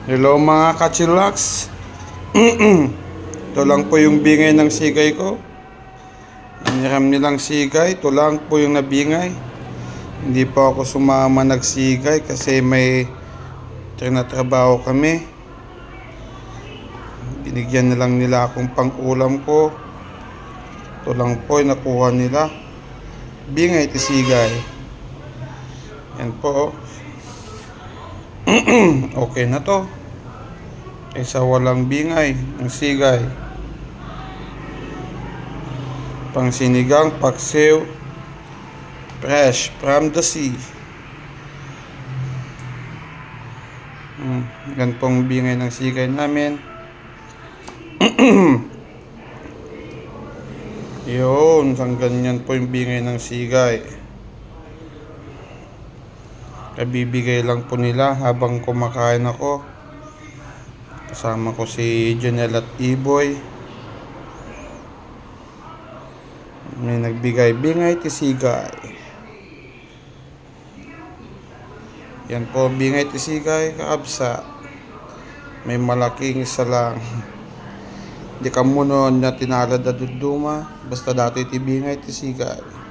Hello mga kachillax. Ito lang po yung bingay ng sigay ko. Hiniram nilang sigay. Ito lang po yung nabingay. Hindi po ako sumama nagsigay kasi may trinatrabaho kami. Binigyan na lang nila akong pang-ulam ko. Ito lang po yung nakuha nila. Bingay ti sigay. Yan po. Okay na to. Kaysa walang bingay ng sigay. Pang sinigang paksiw. Fresh from the sea. Yan pong bingay ng sigay namin. Yun, sang ganyan po yung bingay ng sigay. Kabibigay lang po nila habang kumakain ako. Kasama ko si Janelle at Iboy. May nagbigay bingay ti sigay. Yan po bingay ti sigay kaabsa. May malaking isa lang. Di ka muna na tinalad na duduma. Basta dati ti bingay ti sigay.